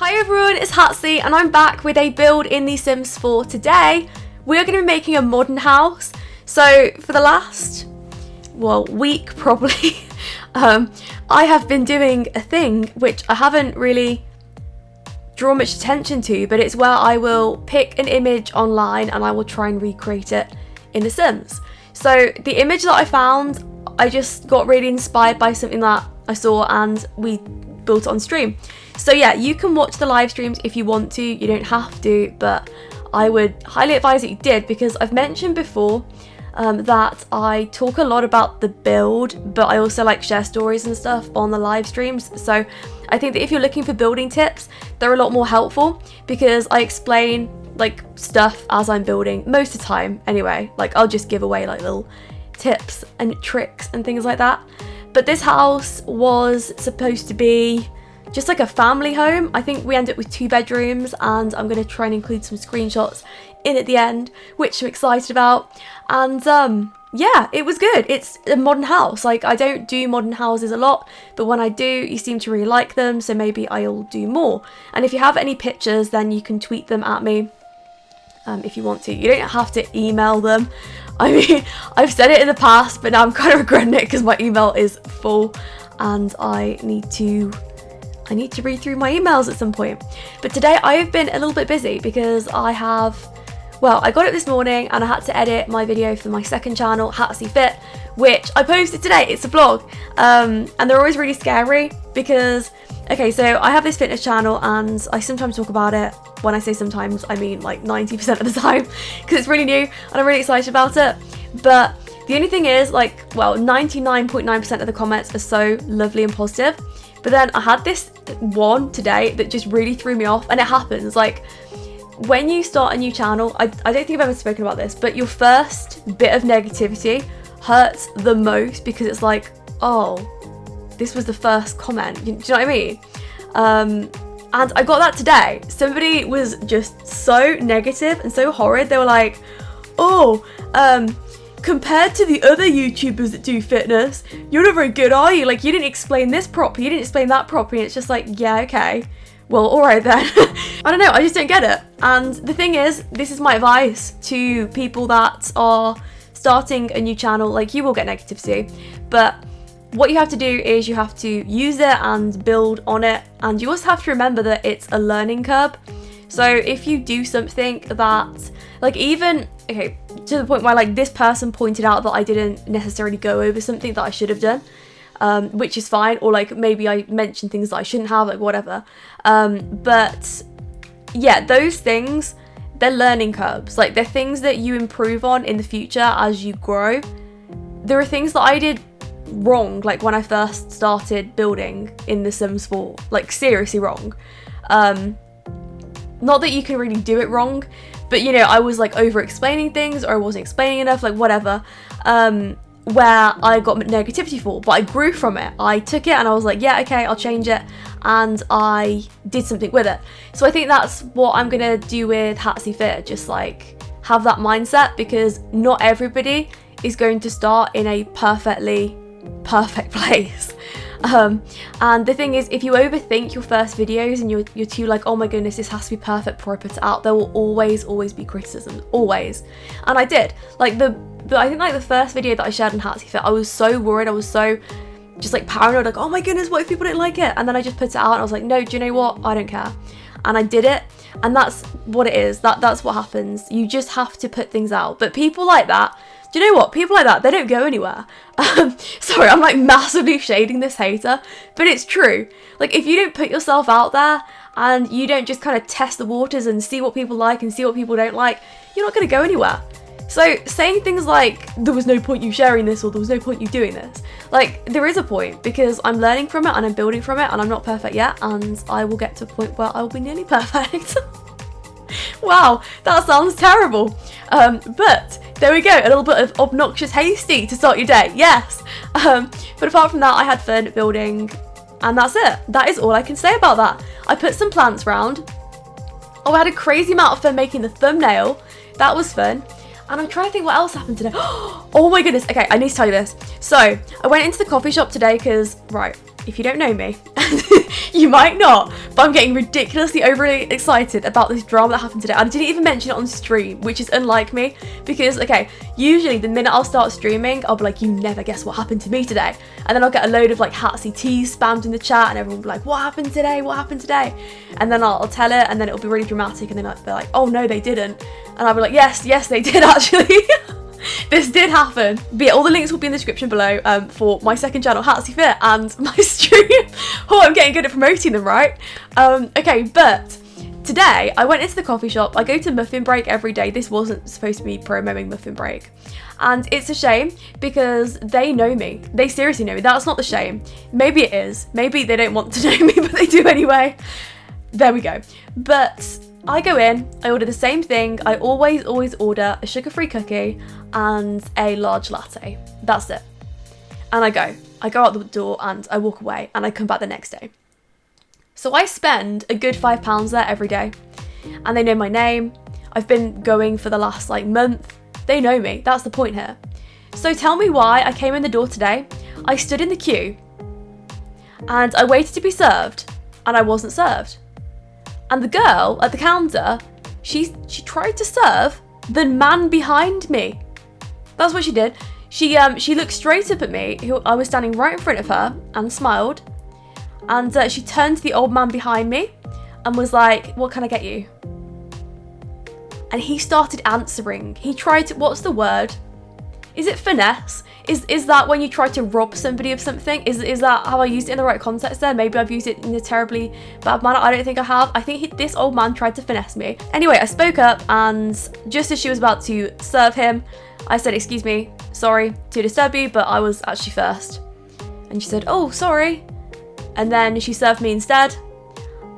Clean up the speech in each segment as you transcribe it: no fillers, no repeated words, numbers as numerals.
Hi everyone, it's Hatsy and I'm back with a build in The Sims 4 today. We're going to be making a modern house. So for the last, week probably, I have been doing a thing which I haven't really drawn much attention to, but it's where I will pick an image online and I will try and recreate it in The Sims. So the image that I found, I just got really inspired by something that I saw and we built it on stream. So yeah, you can watch the live streams if you want to, you don't have to, but I would highly advise that you did, because I've mentioned before that I talk a lot about the build, but I also like share stories and stuff on the live streams. So I think that if you're looking for building tips, they're a lot more helpful because I explain like stuff as I'm building most of the time anyway. Like I'll just give away like little tips and tricks and things like that. But this house was supposed to be just like a family home. I think we ended up with 2 bedrooms and I'm going to try and include some screenshots in at the end, which I'm excited about. And yeah, it was good. It's a modern house. Like I don't do modern houses a lot, but when I do, you seem to really like them, so maybe I'll do more. And if you have any pictures, then you can tweet them at me if you want to. You don't have to email them. I mean, I've said it in the past, but now I'm kind of regretting it because my email is full and I need to read through my emails at some point. But today I have been a little bit busy because I got it this morning and I had to edit my video for my second channel, Hatsy Fit, which I posted today. It's a vlog, and they're always really scary because, okay, so I have this fitness channel and I sometimes talk about it. When I say sometimes, I mean like 90% of the time because it's really new and I'm really excited about it. But the only thing is, like, 99.9% of the comments are so lovely and positive. But then I had this one today that just really threw me off, and it happens. Like, when you start a new channel, I don't think I've ever spoken about this, but your first bit of negativity hurts the most because it's like, oh, this was the first comment. Do you know what I mean? And I got that today. Somebody was just so negative and so horrid. They were like, oh, compared to the other YouTubers that do fitness, you're not very good, are you? Like, you didn't explain this properly, you didn't explain that properly. And it's just like, yeah, okay. Well, alright then. I don't know, I just don't get it. And the thing is, this is my advice to people that are starting a new channel. Like, you will get negativity, but what you have to do is you have to use it and build on it. And you also have to remember that it's a learning curve. So if you do something that, like, even, okay, to the point where like this person pointed out that I didn't necessarily go over something that I should have done, which is fine, or like maybe I mentioned things that I shouldn't have, like whatever. But yeah, those things, they're learning curves. Like, they're things that you improve on in the future as you grow. There are things that I did wrong, like when I first started building in The Sims 4, like seriously wrong. Not that you can really do it wrong, but you know, I was like over explaining things, or I wasn't explaining enough, like whatever, where I got negativity for, but I grew from it. I took it and I was like, yeah, okay, I'll change it, and I did something with it. So I think that's what I'm gonna do with Hatsy Fit, just like have that mindset, because not everybody is going to start in a perfect place. And the thing is, if you overthink your first videos and you're too like, oh my goodness, this has to be perfect before I put it out, there will always be criticism, always. And I did, like I think like the first video that I shared on Hatsy Fit, I was so worried, I was so just like paranoid, like, oh my goodness, what if people don't like it? And then I just put it out and I was like, no, do you know what, I don't care. And I did it, and that's what it is, that's what happens. You just have to put things out. But people like that, do you know what? People like that, they don't go anywhere. Sorry, I'm like massively shading this hater, but it's true. Like, if you don't put yourself out there and you don't just kind of test the waters and see what people like and see what people don't like, you're not going to go anywhere. So saying things like, there was no point you sharing this, or there was no point you doing this, like, there is a point, because I'm learning from it and I'm building from it, and I'm not perfect yet, and I will get to a point where I will be nearly perfect. Wow, that sounds terrible. But there we go, a little bit of obnoxious hasty to start your day, yes. But apart from that, I had fun building, and that's it. That is all I can say about that. I put some plants round. Oh, I had a crazy amount of fun making the thumbnail. That was fun. And I'm trying to think what else happened today. Oh my goodness. Okay, I need to tell you this. So I went into the coffee shop today because, right, if you don't know me, you might not, but I'm getting ridiculously overly excited about this drama that happened today. I didn't even mention it on stream, which is unlike me, because, okay, usually the minute I'll start streaming, I'll be like, you never guess what happened to me today. And then I'll get a load of like Hatsy teas spammed in the chat, and everyone will be like, what happened today? What happened today? And then I'll tell it, and then it'll be really dramatic, and then they're like, oh no, they didn't. And I'll be like, yes, they did actually. This did happen. But yeah, all the links will be in the description below for my second channel, Hatsy Fit, and my stream. Oh, I'm getting good at promoting them, right? Okay, but today I went into the coffee shop. I go to Muffin Break every day. This wasn't supposed to be promoting Muffin Break. And it's a shame because they know me. They seriously know me. That's not the shame. Maybe it is. Maybe they don't want to know me, but they do anyway. There we go. But I go in, I order the same thing. I always order a sugar-free cookie and a large latte. That's it. And I go out the door and I walk away, and I come back the next day. So I spend a good £5 there every day, and they know my name. I've been going for the last like month. They know me. That's the point here. So tell me why I came in the door today. I stood in the queue and I waited to be served, and I wasn't served. And the girl at the counter, she tried to serve the man behind me. That's what she did. She looked straight up at me, who I was standing right in front of her, and smiled. And she turned to the old man behind me and was like, what can I get you? And he started answering. He tried to, what's the word? Is it finesse? Is that when you try to rob somebody of something? Is that how I used it in the right context there? Maybe I've used it in a terribly bad manner. I don't think I have. I think this old man tried to finesse me. Anyway, I spoke up, and just as she was about to serve him, I said, excuse me, sorry to disturb you, but I was actually first. And she said, oh, sorry. And then she served me instead.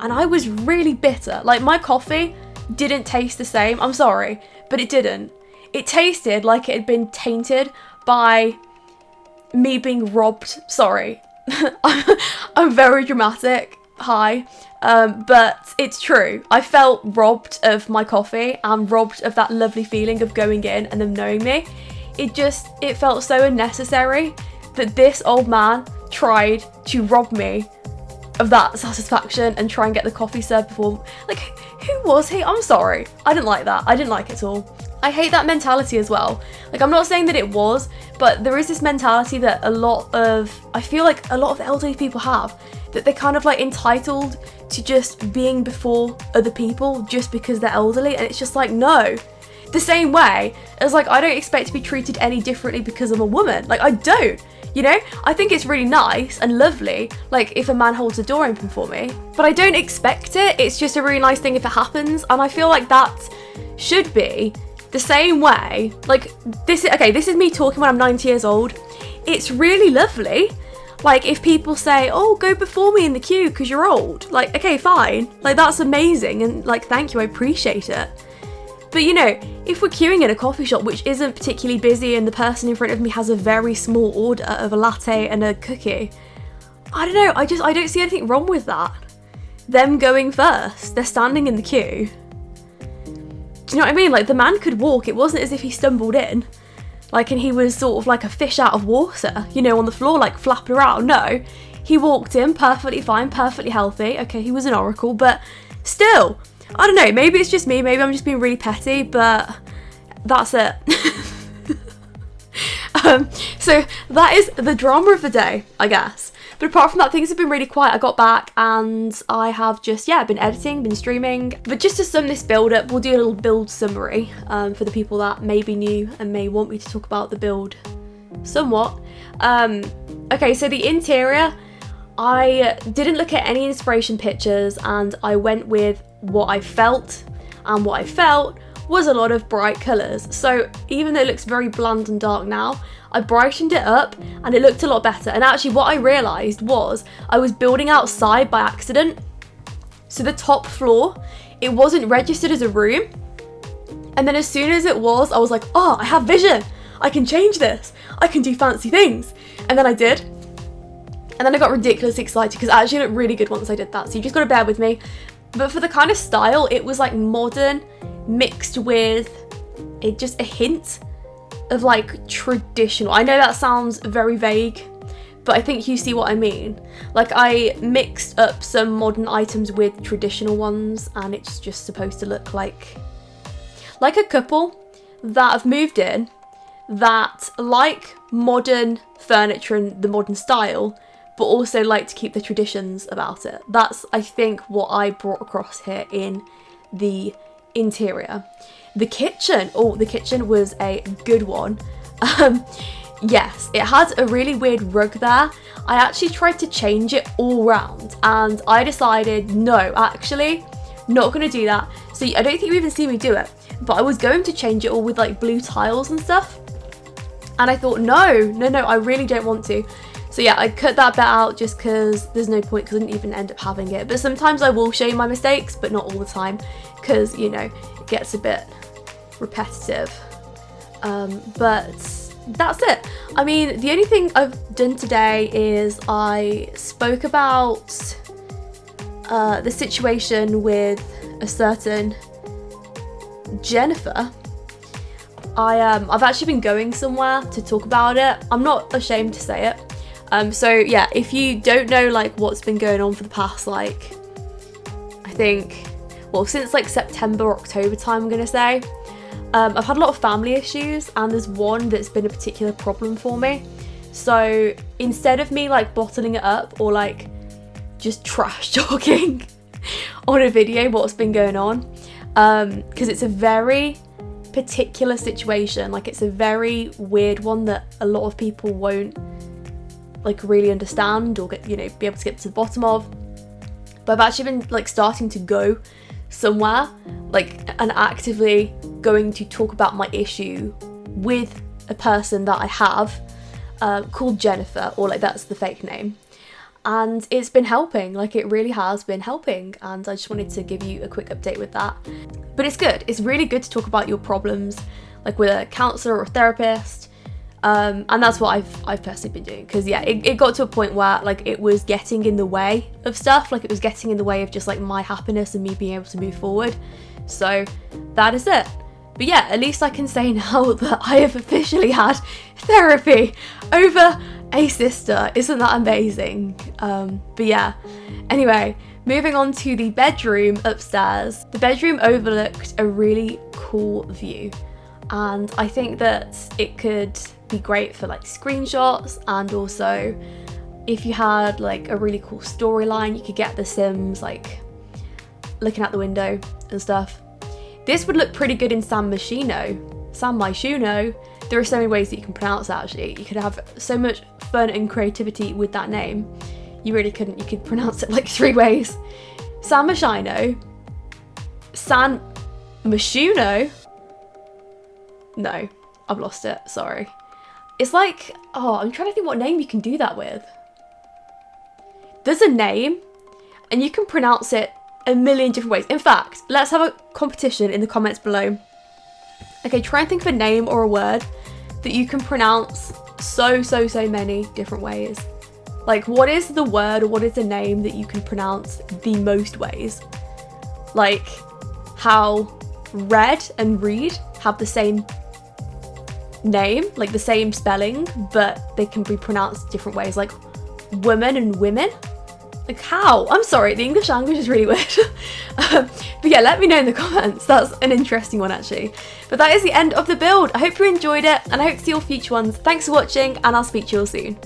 And I was really bitter. Like, my coffee didn't taste the same. I'm sorry, but it didn't. It tasted like it had been tainted by me being robbed. Sorry. I'm very dramatic. Hi. But it's true. I felt robbed of my coffee and robbed of that lovely feeling of going in and them knowing me. It felt so unnecessary that this old man tried to rob me of that satisfaction and try and get the coffee served before. Like, who was he? I'm sorry. I didn't like that. I didn't like it at all. I hate that mentality as well. Like, I'm not saying that it was, but there is this mentality that I feel like a lot of elderly people have, that they're kind of like entitled to just being before other people just because they're elderly, and it's just like, no. The same way as, like, I don't expect to be treated any differently because I'm a woman. Like, I don't. You know, I think it's really nice and lovely, like, if a man holds the door open for me, but I don't expect it. It's just a really nice thing if it happens, and I feel like that should be the same way. Like, this is me talking when I'm 90 years old. It's really lovely, like, if people say, oh, go before me in the queue because you're old. Like, okay, fine. Like, that's amazing, and, like, thank you, I appreciate it. But, you know, if we're queuing in a coffee shop which isn't particularly busy and the person in front of me has a very small order of a latte and a cookie, I don't know, I don't see anything wrong with that. Them going first, they're standing in the queue. Do you know what I mean? Like, the man could walk. It wasn't as if he stumbled in, like, and he was sort of like a fish out of water, you know, on the floor, like, flapping around. No, he walked in perfectly fine, perfectly healthy. Okay, he was an oracle, but still, I don't know, maybe it's just me, maybe I'm just being really petty, but that's it. So that is the drama of the day, I guess. But apart from that, things have been really quiet. I got back and I have just, been editing, been streaming. But just to sum this build up, we'll do a little build summary for the people that may be new and may want me to talk about the build somewhat. Okay, so the interior, I didn't look at any inspiration pictures and I went with what I felt, and what I felt was a lot of bright colours. So even though it looks very bland and dark now, I brightened it up and it looked a lot better. And actually what I realised was I was building outside by accident. So the top floor, it wasn't registered as a room. And then as soon as it was, I was like, oh, I have vision. I can change this. I can do fancy things. And then I did. And then I got ridiculously excited because it actually looked really good once I did that. So you just got to bear with me. But for the kind of style, it was like modern mixed with just a hint of like traditional. I know that sounds very vague, but I think you see what I mean. Like, I mixed up some modern items with traditional ones, and it's just supposed to look like a couple that have moved in, that like modern furniture and the modern style, but also like to keep the traditions about it. That's, I think, what I brought across here in the interior. The kitchen, oh, the kitchen was a good one. Yes, it had a really weird rug there. I actually tried to change it all round, and I decided, no, actually, not gonna do that. So I don't think you even see me do it, but I was going to change it all with like blue tiles and stuff. And I thought, no, I really don't want to. So yeah, I cut that bit out just because there's no point, because I didn't even end up having it. But sometimes I will show you my mistakes, but not all the time, because, you know, it gets a bit repetitive. But that's it. I mean, the only thing I've done today is I spoke about the situation with a certain Jennifer. I've actually been going somewhere to talk about it. I'm not ashamed to say it. So yeah, if you don't know like what's been going on for the past, like, I think, well, since like September, October time, I'm gonna say, I've had a lot of family issues, and there's one that's been a particular problem for me. So instead of me like bottling it up or like just trash talking on a video what's been going on, because it's a very particular situation, like it's a very weird one that a lot of people won't like really understand or get, you know, be able to get to the bottom of. But I've actually been like starting to go somewhere like and actively going to talk about my issue with a person that I have called Jennifer, or like that's the fake name, and it's been helping. Like, it really has been helping, and I just wanted to give you a quick update with that. But it's good, it's really good to talk about your problems like with a counsellor or a therapist, and that's what I've personally been doing, because yeah, it got to a point where like it was getting in the way of stuff, like it was getting in the way of just like my happiness and me being able to move forward. So that is it. But yeah, at least I can say now that I have officially had therapy over a sister. Isn't that amazing? But yeah, anyway, moving on to the bedroom upstairs. The bedroom overlooked a really cool view, and I think that it could be great for like screenshots, and also if you had like a really cool storyline, you could get the Sims like looking out the window and stuff. This would look pretty good in San Myshuno. There are so many ways that you can pronounce that, actually. You could have so much fun and creativity with that name. You really couldn't. You could pronounce it like 3 ways. San Myshuno. San Myshuno. No, I've lost it. Sorry. It's like, oh, I'm trying to think what name you can do that with. There's a name, and you can pronounce it a million different ways. In fact, let's have a competition in the comments below. Okay, try and think of a name or a word that you can pronounce so many different ways. Like, what is the word or what is the name that you can pronounce the most ways? Like how red and read have the same name, like the same spelling, but they can be pronounced different ways, like woman and women. Like, how? I'm sorry, the English language is really weird. But yeah, let me know in the comments. That's an interesting one, actually. But that is the end of the build. I hope you enjoyed it, and I hope to see your future ones. Thanks for watching, and I'll speak to you all soon.